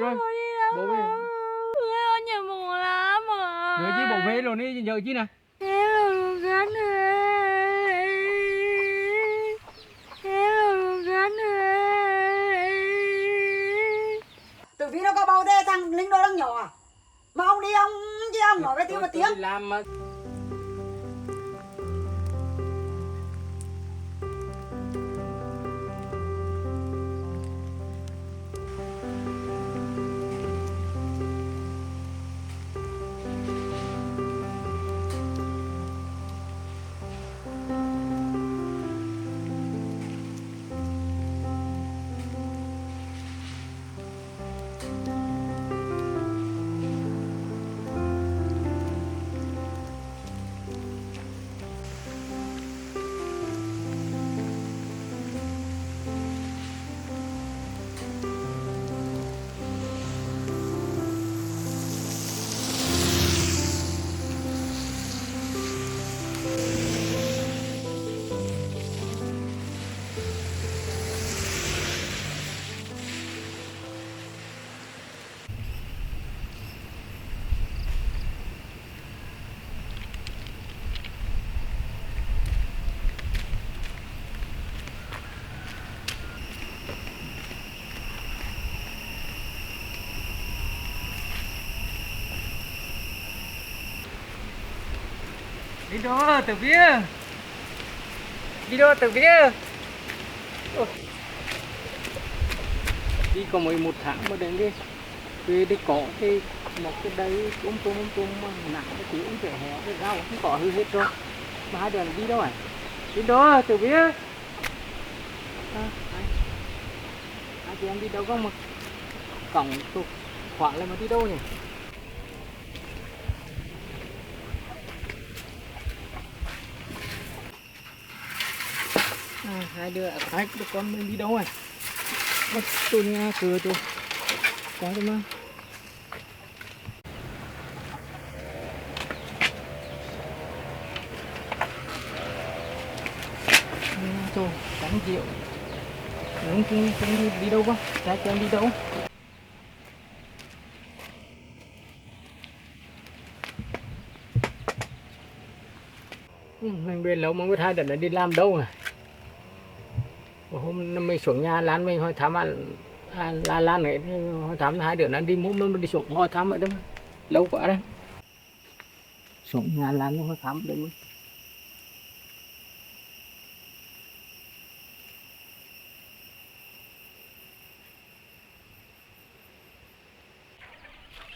Rồi, bố về. Ôi, nhà buồn lắm à. Nhớ chứ bố về rồi đi, nhớ chứ nè. Hello gắn ơi. Hello gắn ơi. Tử Vi nó có bầu thế thằng Linh đó đang nhỏ à? Mà ông đi ông chứ ông nói với tiếng một tiếng. Đi làm mà. Đi đâu từ phía. Đi đâu từ phía. Đi có một tháng mà đến đi. Về đi có thì một cái đây tùm mà nặng cái tí cũng phải héo cái rau không có hư hết rồi. Mà hai đường đi đâu à? Đi đâu từ phía. Hai chị em đi đâu có một cổng tục khóa lại mà đi đâu nhỉ? Hai đứa hai đứa con mình đi đâu rồi? Mất tôi nghe cửa tôi có thôi mà. Trời cắn rượu không đi đâu quá trái cho em đi đâu. Mình về lâu mà biết hai đứa nó đi làm đâu à? Hôm mình xuống nhà Lan mình hỏi thăm Lan này hỏi thăm hai đứa nó đi mua nó đi xuống hỏi thăm vậy đó. Lâu quá đấy. Xuống nhà Lan hỏi thăm đấy.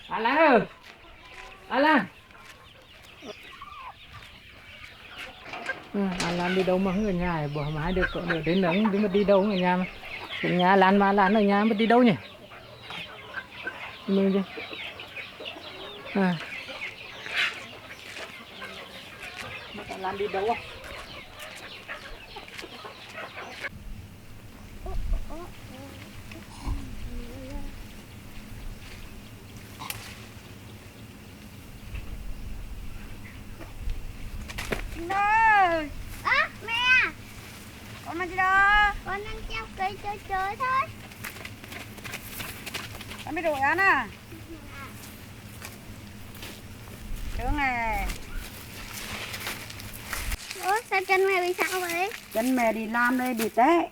Lan ơi. Lan. Lan đi đâu mà không ở nhà bỏ mà hai đứa cậu được đến nắng mà đi đâu ở nhà mà ở nhà Lan mà Lan ở nhà mà đi đâu nhỉ? Mình đi. Lan đi đâu không? Ơi, Mẹ, con làm gì đó? con đang treo cây chơi thôi. Con biết đuổi ăn à? Trướng này. Ủa sao chân mẹ bị sao vậy? Chân mẹ đi làm đây đi té.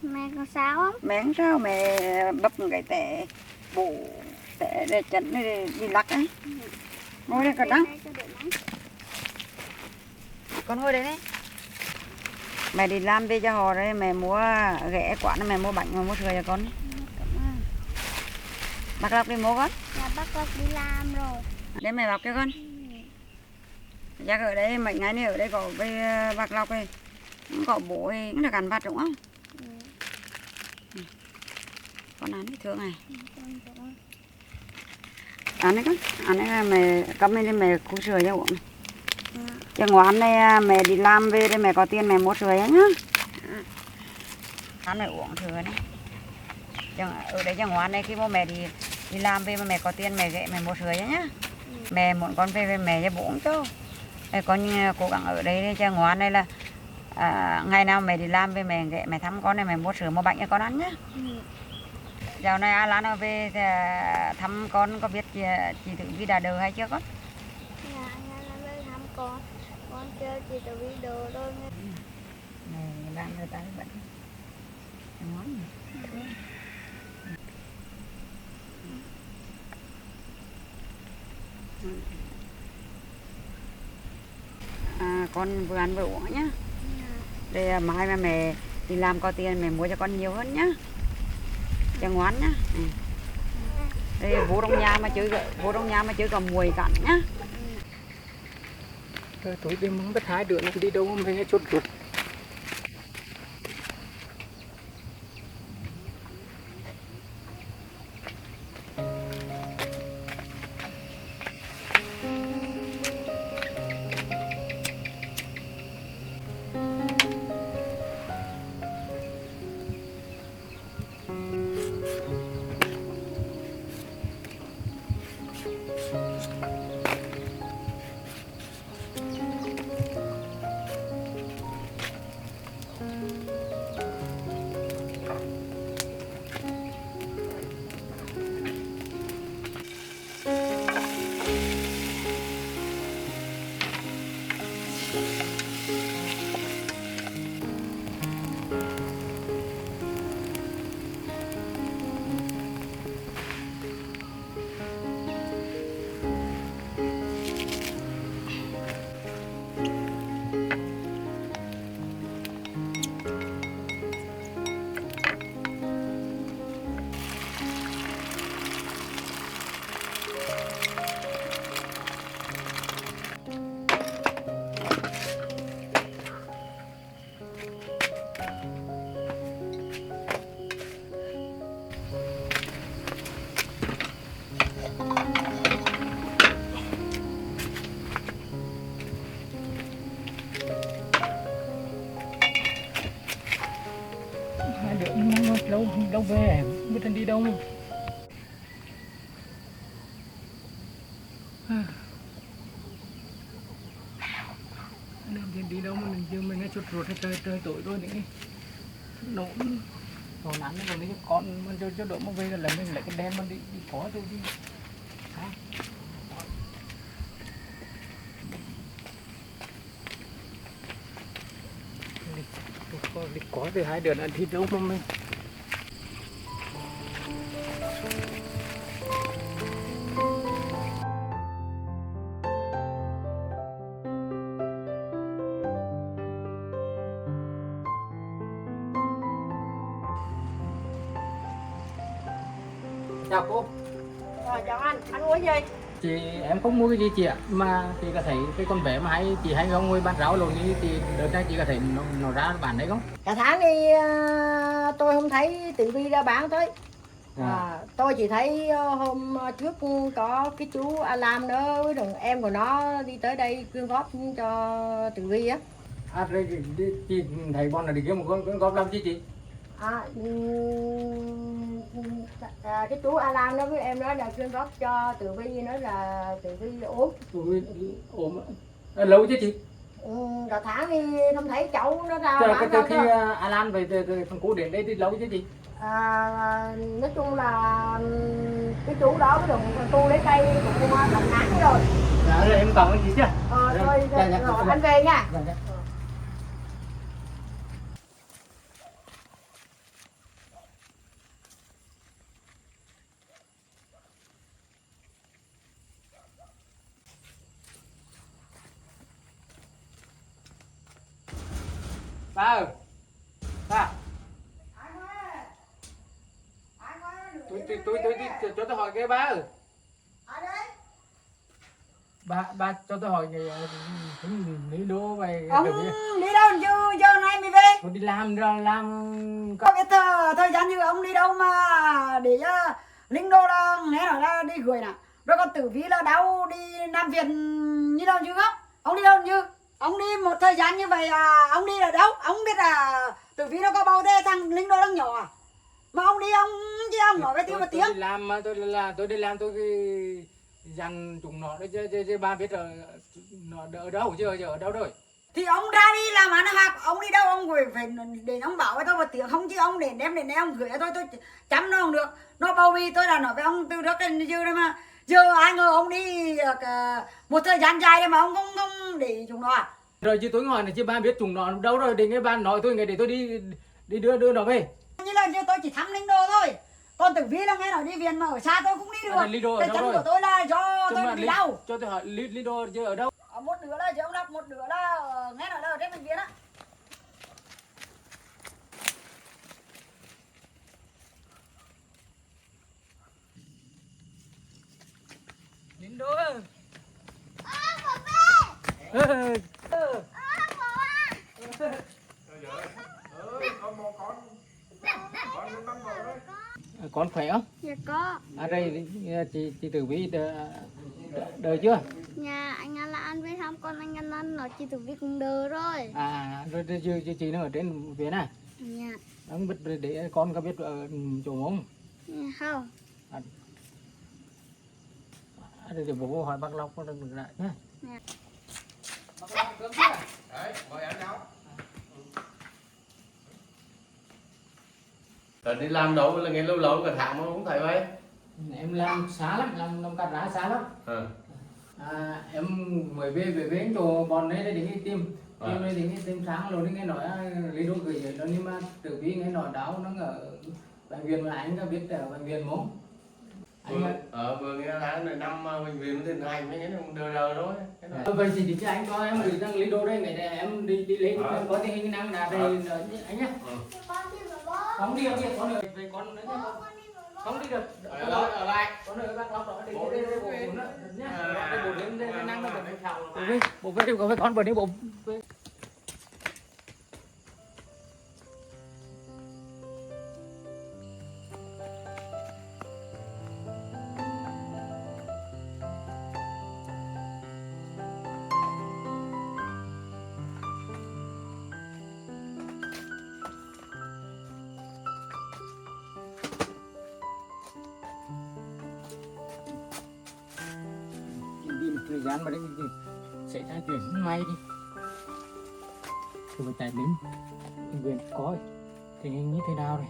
Mẹ có sao không? Mẹ không sao mẹ bắp cái té bộ té để chân đi lắc ấy. Ngồi đây con đó. Con ngồi đây đấy. Mẹ đi làm về cho họ đấy, mẹ mua ghẹ quán mẹ mua bánh mà mua sữa cho con. Bác Lộc đi mua con. Dạ bác Lộc đi làm rồi. Để mẹ bọc cho con. Chắc ở đây mấy ngày này ở đây có với bác Lộc ấy, cũng có bố ấy cũng được ăn vặt đúng không? Con ăn thương này. Ăn đấy con, ăn đấy là mẹ cắm lên mẹ khu sữa cho uống. Cho ngoan này mẹ đi làm về đây mẹ có tiền mẹ mua sữa nhá. Ăn mẹ uống sữa này. Ở đây cho ngoan này khi mà mẹ đi làm về mà mẹ có tiền mẹ ghệ mẹ mua sữa nhá. Mẹ muốn con về mẹ cho bố uống cho. Con cố gắng ở đây cho ngoan này là ngày nào mẹ đi làm về mẹ ghệ mẹ thăm con này mẹ mua sữa mua bánh cho con ăn nhá. Dạo này Alan ở về thì thăm con có biết chị Tử Vi đã đỡ hay chưa con? Dạ, nhà là bên thăm con chơi chị tự vi đồ thôi. Này đang người ta vẫn ngon. Con vừa ăn vừa uống nhá. Đây mai mà mẹ đi làm có tiền mẹ mua cho con nhiều hơn nhá. Cho ngoan nhá. Đây vô trong nhà mà chơi còn mùi cặn nhá. Tối đi mong bất hai đứa nó đi đâu mà nghe chốt ruột. Hai đứa nó đâu về, biết anh đi đâu. Đi đâu mà mình nghe chốt ruột hay trời tối rồi đấy. Nổ nắng nó còn đi con mình cho đổ mà về là lấy mình lại cái đen mình đi có thôi đi. Đi có thì hai đứa ăn đi đâu mà mình. Chào cô. Chào anh uống gì? Chị em không mua cái gì chị ạ, mà chị có thấy cái con bé mà chị hay không ngồi bán rau rồi thì đợt này chị có thấy nó ra bán đấy không? Cả tháng đi tôi không thấy Tử Vi ra bán tới. Tôi chỉ thấy hôm trước có cái chú Alam đó với đồng em của nó đi tới đây quyên góp cho Tử Vi á. Chị thấy bọn nó đi kiếm một con góp làm chi chị? Cái chú Alam đó với em đó là quyên góp cho Tử Vi, nói là Tử Vi ốm. Ốm lâu chứ chị? Cả tháng đi không thấy cháu nó ra bán Từ đâu. khi Alan về thằng cô đến đây thì lâu chứ chị? Nói chung là cái chú đó với đồng tu lấy cây cũng tầm tháng rồi. Rồi em còn cái gì chứ? Thôi rồi anh về nha. Ba ơi, ba. Tôi cho tôi hỏi cái ba ơi. Ba cho tôi hỏi cái lý đô về Ông đi đâu chứ giờ này mới về? tôi đi làm làm Có biết thời gian như ông đi đâu mà để cho Linh Đô là nghe nói là đi gửi nè. Rồi còn Tử Vi là đâu đi Nam Việt như đâu chứ không? Ông đi đâu chứ? Ông đi một thời gian như vậy ông đi ở đâu? Ông biết là Tử Vi nó có bao thế thằng Linh Đô đang nhỏ à? Mà ông đi ông chứ ông nói với tiếng một tiếng. Tôi đi làm mà tôi đi làm tôi dặn chúng nó đấy chứ ba biết rồi nó ở đâu chứ ở đâu rồi. thì ông ra đi làm ăn hạc, ông đi đâu ông phải để ông bảo với tôi một tiếng không, chứ ông để đem đến đây ông gửi cho tôi chăm nó không được. Nó bao vì tôi đã nói với ông từ trước đến giờ đấy mà, giờ ai ngờ ông đi một thời gian dài đấy mà ông không để chúng nó à? Rồi chứ tôi hỏi là chứ ba biết chúng nó đâu rồi, để nghe ba nói tôi, nghe để tôi đi đưa nó về. Như là tôi chỉ thăm Linh Đô thôi, còn Tử Vi là nghe nói đi viện mà ở xa tôi cũng đi được. Cái chân của tôi là do tôi bị đau. Cho tôi hỏi Lido chứ ở đâu? Một đứa là chị ông đọc, một đứa là nghe nói là ở trên bệnh viện á. Lido. Con khỏe không? Dạ có. À đây chị Tử Vi đời chưa? Nhà anh An là anh với thăm con anh An nói chị Tử Vi cũng đỡ rồi. Rồi chị nó ở trên viện à? Dạ. Ông biết để con có biết ở chỗ không? Dạ không. Để bố hỏi bác Lộc có được lại nhé. Dạ. Bác Lộc cơm chưa? Đấy, mời anh đâu? Rồi đi làm đâu là nghe lâu lâu cả tháng mà không thấy vậy? Em làm xa lắm, làm cắt rá xa lắm. Em mới về chỗ bọn đấy để đi tìm đây thì tìm sáng rồi nghe nói Lý Đô gửi vậy đó, nhưng mà Tử Vi nghe nói đau nó ở bệnh viện, mà anh có biết ở bệnh viện không? Vừa nghe nói là năm bệnh viện thì hành mấy cái này đờ đờ thôi. Vậy thì chứ anh có em gửi sang Lý Đô đây, để em đi lên có tình hình năng là đây anh nhé. Không đi được, con ơi, về con nữa nhé. Không đi được. Ở lại. Con ơi, bác Lộc đó đi đây bộ nữa nhé. Đây bộ lên đây năng nó cần phải bộ về có với con vừa đi bộ về. Đi một thời gian mà đấy xảy ra chuyện không may đi thì phải chạy đến bệnh viện coi tình hình như thế nào này.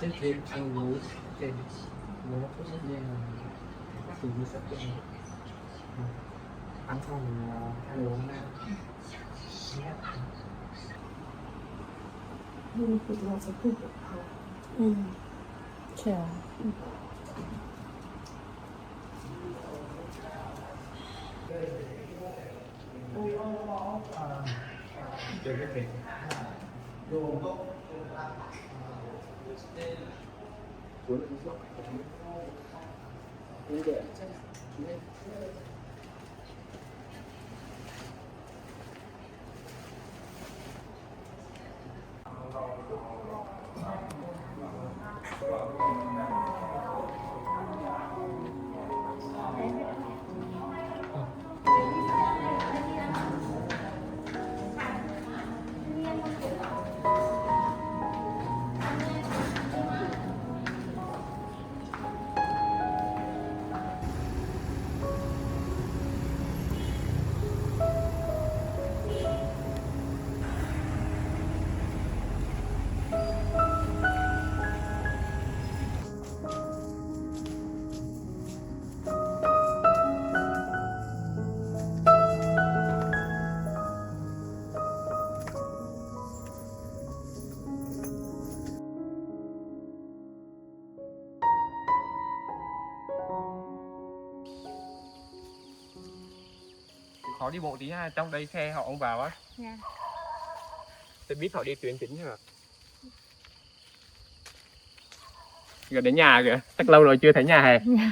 Xếp thêm ăn ngủ trên nó có rất nhiều từ như sắp đến ăn xong ăn uống nào chào chơi cái gì họ đi bộ tí ha, trong đây xe họ không vào á. Dạ. Xe buýt họ đi tuyến chính hả? Gần đến nhà kìa, chắc lâu rồi chưa thấy nhà hè. Dạ.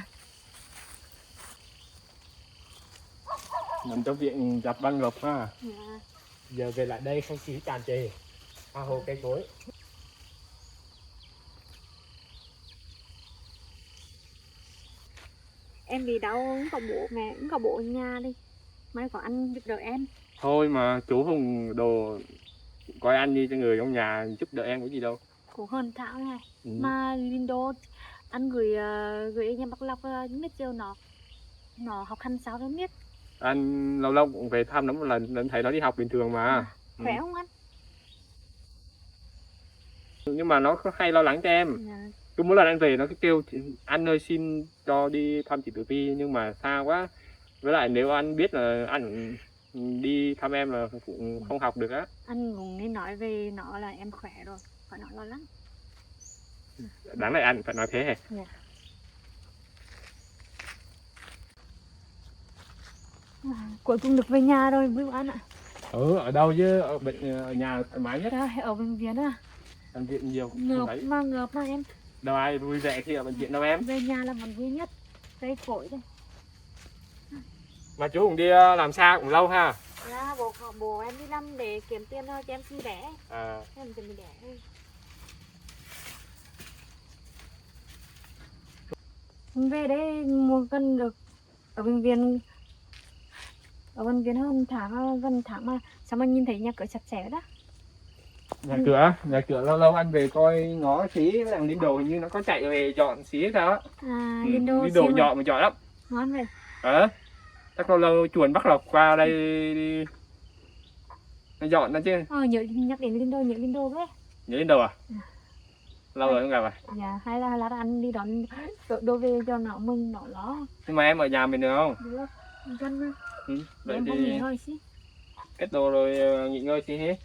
Nằm trong viện dập băng ngọc ha. Dạ. Giờ về lại đây không khí tràn trề, tha hồ cây cối. Em bị đau không có bố mẹ, không có bố ở nhà đi. Mai có anh giúp đỡ em. Thôi mà chú Hùng đồ coi ăn đi cho người trong nhà giúp đỡ em có gì đâu. Cũng hơn Thảo này. Ừ. Mà Lindo anh gửi anh em Bắc Lộc biết chưa nó học hành sao đâu biết. Anh lâu lâu cũng về thăm nó một lần thấy nó đi học bình thường mà. Khỏe không anh? Nhưng mà nó có hay lo lắng cho em. Dạ. Cứ mỗi lần anh về nó cứ kêu anh ơi xin cho đi thăm chị Tử Vi, nhưng mà xa quá. Với lại nếu anh biết là anh đi thăm em là cũng không học được á. Anh cũng nên nói về nó là em khỏe rồi, phải nói lo lắng. Đáng lẽ anh phải nói thế hề. Dạ. Cuối cùng được về nhà rồi vui anh ạ. Ở đâu chứ, ở nhà thoải mái nhất. Đây, ở bệnh viện à. Bệnh viện nhiều. Ngợp mà em. Đâu ai vui vẻ khi ở bệnh viện đâu em. Về nhà là vẫn vui nhất. Cây phổi đây. Mà chú cũng đi làm xa cũng lâu ha. Là bố em đi làm để kiếm tiền thôi cho em sinh đẻ. À. Em chuẩn bị đẻ thôi. Về đây mua cân được ở bệnh viện hơn gần tháng mà sao mà nhìn thấy nhà cửa sạch sẽ đó. Nhà cửa lâu lâu anh về coi ngó xí, thằng Linh Đồ như nó có chạy về dọn xí hay sao á. À, Linh Đồ nhỏ mà giỏi lắm. ngon vậy. Chắc lâu lâu chuồn Bắc Lộc qua đây đi nó dọn đó chứ. Nhớ nhắc đến Linh Đô với. Nhớ Linh Đồ à? Lâu rồi không gặp à? Dạ, hay là lát anh đi đón đồ về cho nó mừng nó lo. Nhưng mà em ở nhà mình được không? Được, gần mà. Vậy Em thì không nghỉ ngơi xí. kết đồ rồi nghỉ ngơi xí hết.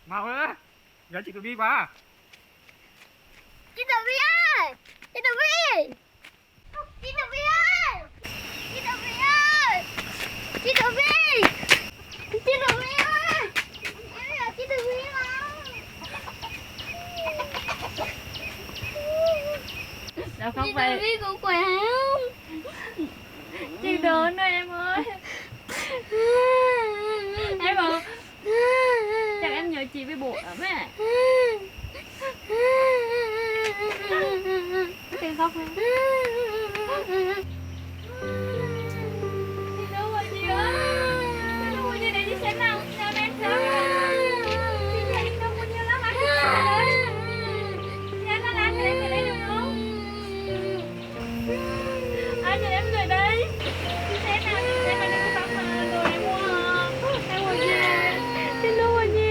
Mau nữa, giờ chị Tử Vi qua. Chị Tử Vi ơi! Chị Tử Vi! Chị Tử Vi ơi! Chị Tử Vi ơi! Chị Tử Vi! Chị Tử Vi ơi! Em là chị Tử Vi mà! Đâu không phải. Chị Tử Vi có khỏe không? Chị đỡ nữa em ơi. Em ơi. Chắc em nhớ chị với bố lắm à. Đừng khóc nữa. Chị đâu rồi chị ơi? Chị đâu rồi chị để chị xem nào. Nào em xem. Chị chạy đâu có nhiều lắm anh chị xem đấy. Nha nó làm cho em về đây được không? Ai cho em về đây? Chị xem nào, chị xem mà đừng có khóc mà rồi em mua. Em ngồi về. Chị đâu rồi chị?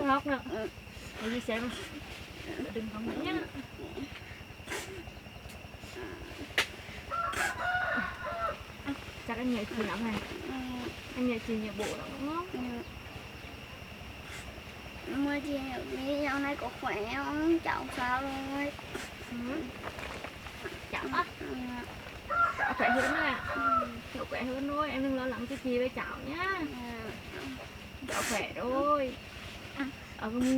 Khóc nữa. Để đi xem. Đừng khóc nữa nhé. Chắc anh nhớ chị lắm này. Anh nhớ chị nhớ bộ lắm đúng không? Mà chị đi dạo này có khỏe không? Cháu sao rồi? Cháu á? Cháu khỏe hơn à? Cháu khỏe hơn rồi, em đừng lo lắng cho chị với cháu nhá. Cháu khỏe rồi.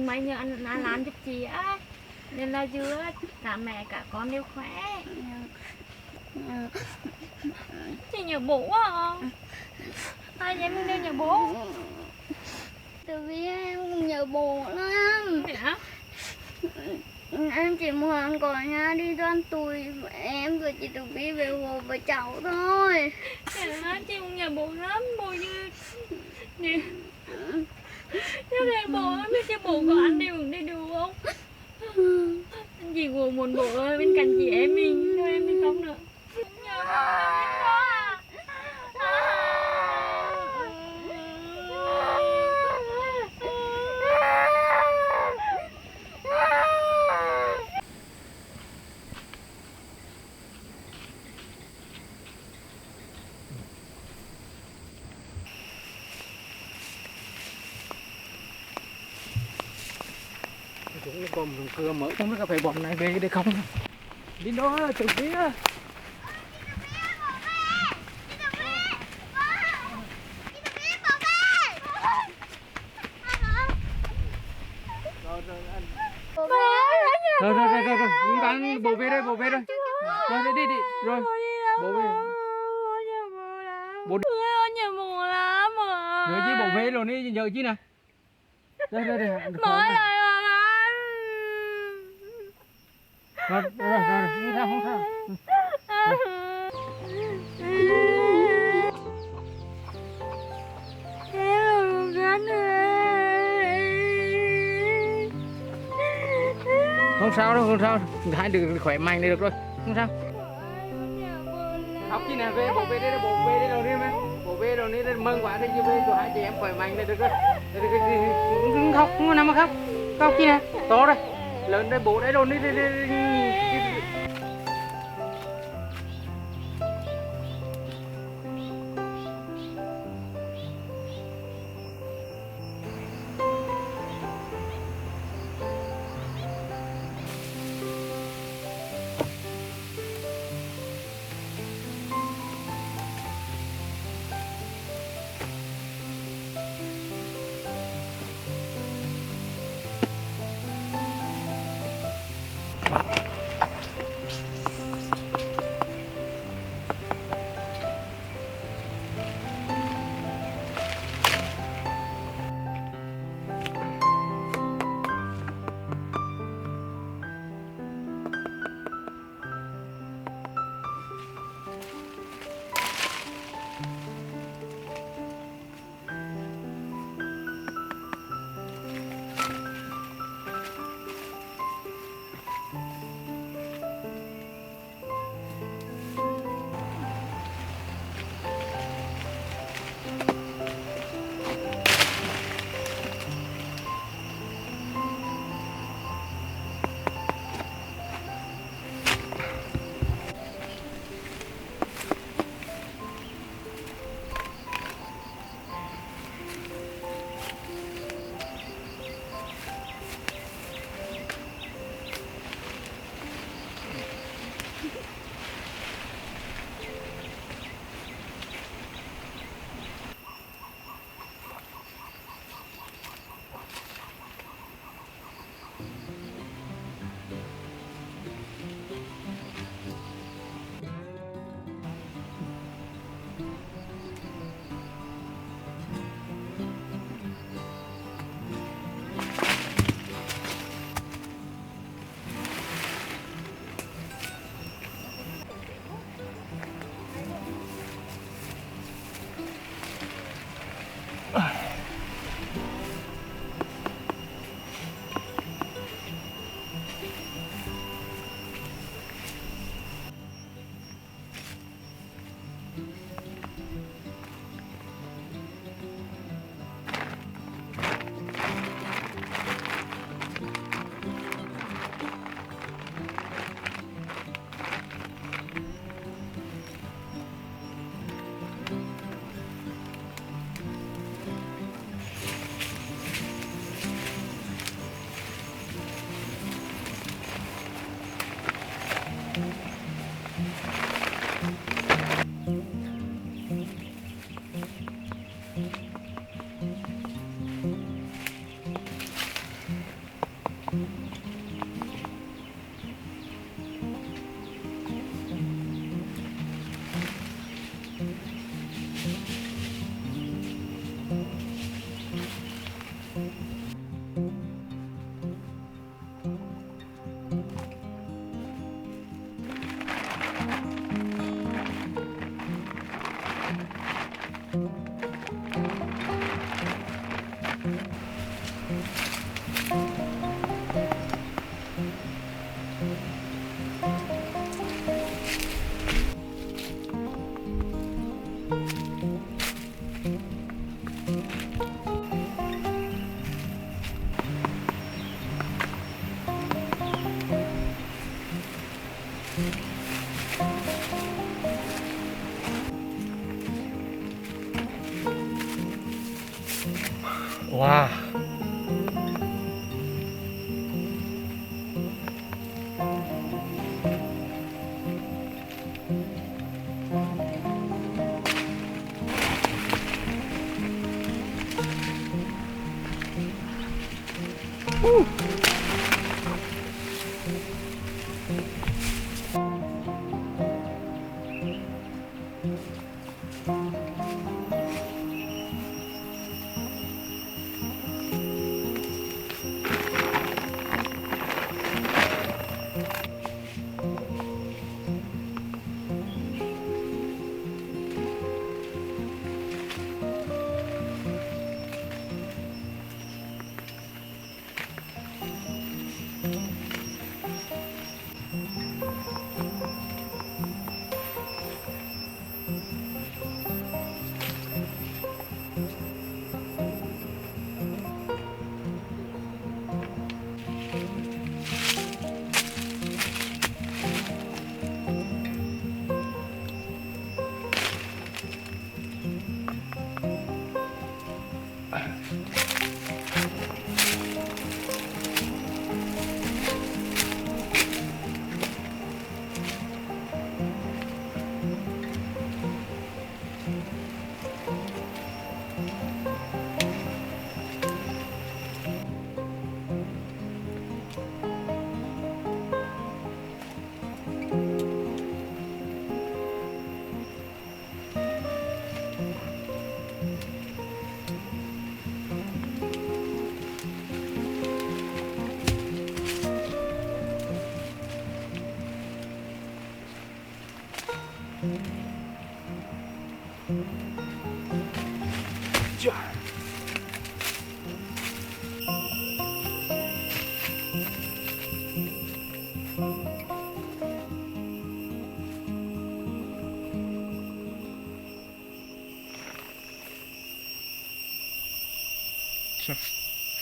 Mấy nhờ anh làm giúp chị á. Nên là chưa cả mẹ cả con đều khỏe. Chị nhớ bố à? Hai em đều nhớ bố. Tử Vi em nhớ bố lắm. Hả? Em chỉ muốn có nhà đi đoàn tụi em rồi chị Tử Vi về hồ với cháu thôi. Chị cũng nhớ bố lắm. Bố như nếu này bố biết chứ bố có ăn đều đầy đủ không? Anh chỉ ngồi một bố ơi bên cạnh chị em mình thôi em không nữa. Nhớ bố quá à. bom dùng cưa mở trong cái phải bom này về đây không đi đó từ phía rồi bạn bố về đây rồi đi rồi bố về bố Nhà buồn lắm mà. rồi chứ bố về rồi đi giờ chứ nè đây Mở lại Hoàng Anh. rồi không sao không sao đâu, không sao, hai đứa khỏe mạnh này được rồi, không sao. Học chi nè, về bố về đây rồi đi mà, bố về rồi đi mừng quá đi chứ về cho hai chị em khỏe mạnh này được rồi. Đừng khóc, không nằm mà khóc chi nè, to đây, lớn đây bố đấy rồi đi. Wow.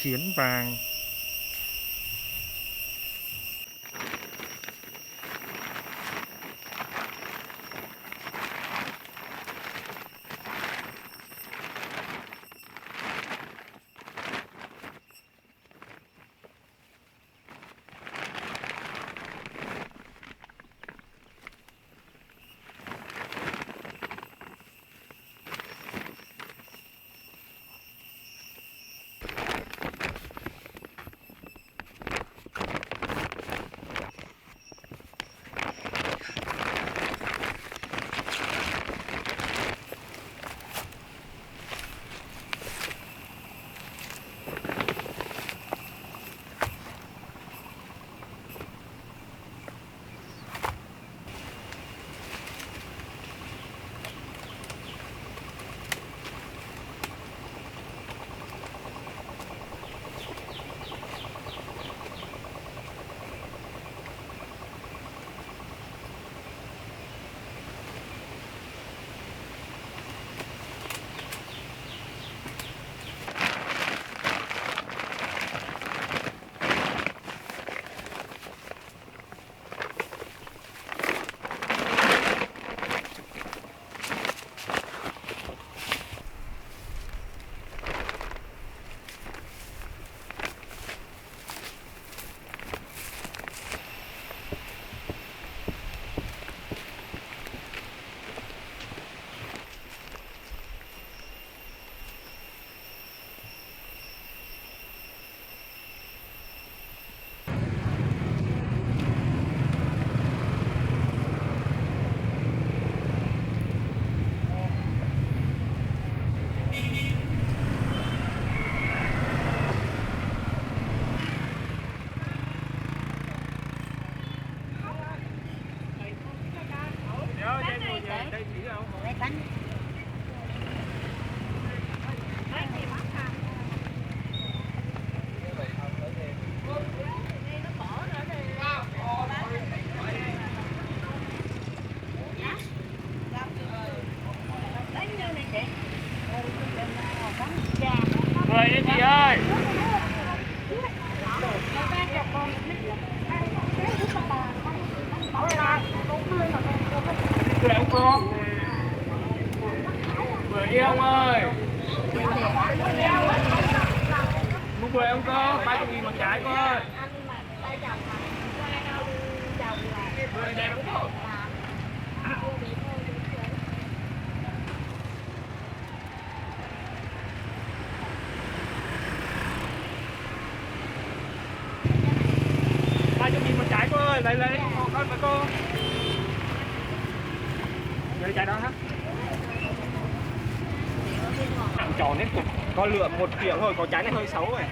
Khiến vàng. Người đi chị ơi. Cười ông cô. Cười đi ông ơi. Muốn cười ông cô, 30.000 một trái cô ơi. Cười đẹp đúng không? lấy con với cô. Lấy trái đó hả? Hạng tròn đến cục, có lượng 1 triệu thôi, có trái này hơi xấu rồi.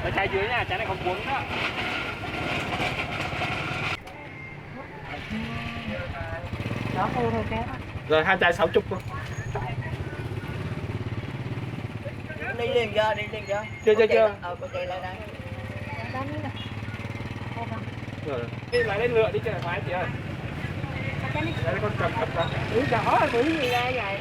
Lấy trái dưới nha, trái này còn cuốn đó. Đó thôi thôi kéo. Rồi 2 trái 60 luôn. Đi liền chưa? Chưa. Cô chạy lại đây. Rồi. Đi lại lên ngựa đi cho thoải chị ơi. Đây con cầm ra. Đó, như vậy.